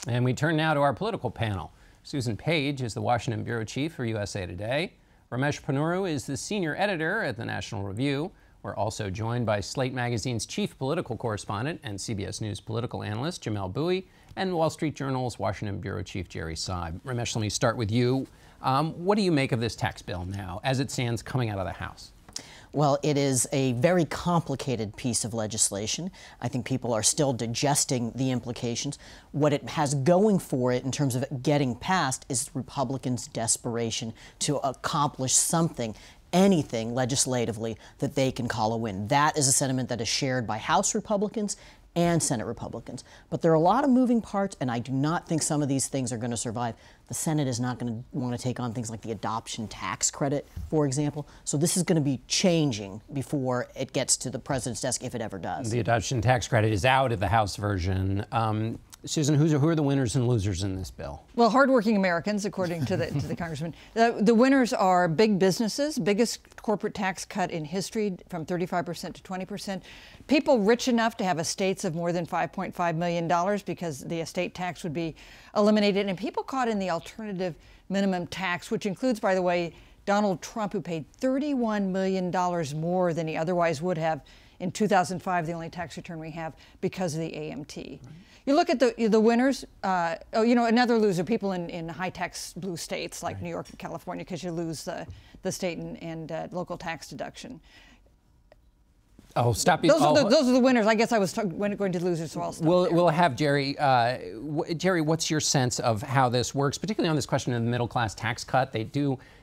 And we turn now to our political panel. Susan Page is the Washington bureau chief for USA Today. Ramesh Ponnuru is the senior editor at the National Review. We're also joined by Slate Magazine's chief political correspondent and CBS News political analyst, Jamelle Bouie, and Wall Street Journal's Washington bureau chief, Gerald Seib. Ramesh, let me start with you. What do you make of this tax bill now, as it stands coming out of the House? Well, it is a very complicated piece of legislation. I think people are still digesting the implications. What it has going for it in terms of it getting passed is Republicans' desperation to accomplish something, anything legislatively that they can call a win. That is a sentiment that is shared by House Republicans and Senate Republicans. But there are a lot of moving parts, and I do not think some of these things are going to survive. The Senate is not going to want to take on things like the adoption tax credit, for example. So this is going to be changing before it gets to the president's desk, if it ever does. The adoption tax credit is out of the House version. Susan, who are the winners and losers in this bill? Well, hardworking Americans, according to the congressman. The winners are big businesses, biggest corporate tax cut in history, from 35% to 20%. People rich enough to have estates of more than $5.5 million because the estate tax would be eliminated. And people caught in the alternative minimum tax, which includes, by the way, Donald Trump, who paid $31 million more than he otherwise would have in 2005, the only tax return we have, because of the AMT. Right. You look at the winners, another loser, people in high-tax blue states like New York and California, because you lose the state and local tax deduction. Oh, stop you. Those are the winners. I guess I was going to losers, so I'll stop there. We'll have Jerry. Jerry, what's your sense of how this works, particularly on this question of the middle-class tax cut?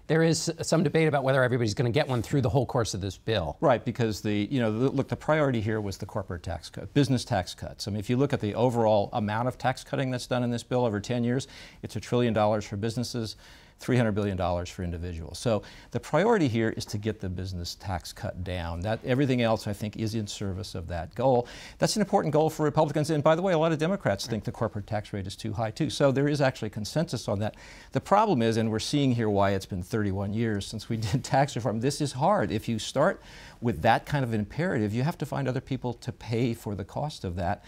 There is some debate about whether everybody's going to get one through the whole course of this bill. Right, because the priority here was the corporate tax cut, business tax cuts. I mean, if you look at the overall amount of tax cutting that's done in this bill over 10 years, it's $1 trillion for businesses, $300 billion for individuals. So the priority here is to get the business tax cut down. Everything else, I think, is in service of that goal. That's an important goal for Republicans. And by the way, a lot of Democrats think the corporate tax rate is too high, too. So there is actually consensus on that. The problem is, and we're seeing here why it's been 31 years since we did tax reform, this is hard. If you start with that kind of imperative, you have to find other people to pay for the cost of that.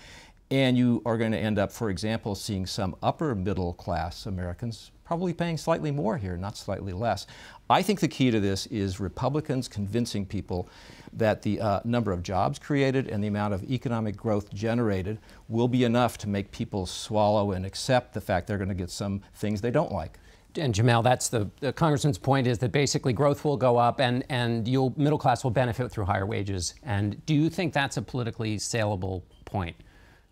And you are going to end up, for example, seeing some upper middle class Americans probably paying slightly more here, not slightly less. I think the key to this is Republicans convincing people that the number of jobs created and the amount of economic growth generated will be enough to make people swallow and accept the fact they're going to get some things they don't like. And Jamelle, that's the congressman's point, is that basically growth will go up and middle class will benefit through higher wages. And do you think that's a politically saleable point,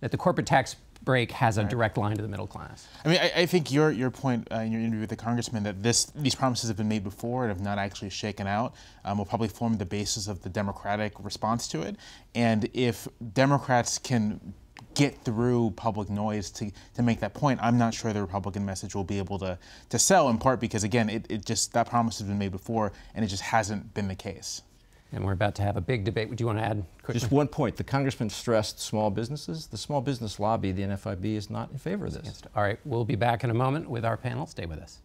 that the corporate tax break has a direct line to the middle class? I mean, I think your point in your interview with the congressman that these promises have been made before and have not actually shaken out will probably form the basis of the Democratic response to it. And if Democrats can get through public noise to make that point, I'm not sure the Republican message will be able to sell, in part because, again, that promise has been made before and it just hasn't been the case. And we're about to have a big debate. Would you want to add quickly? Just one point. The congressman stressed small businesses. The small business lobby, the NFIB, is not in favor of this. All right. We'll be back in a moment with our panel. Stay with us.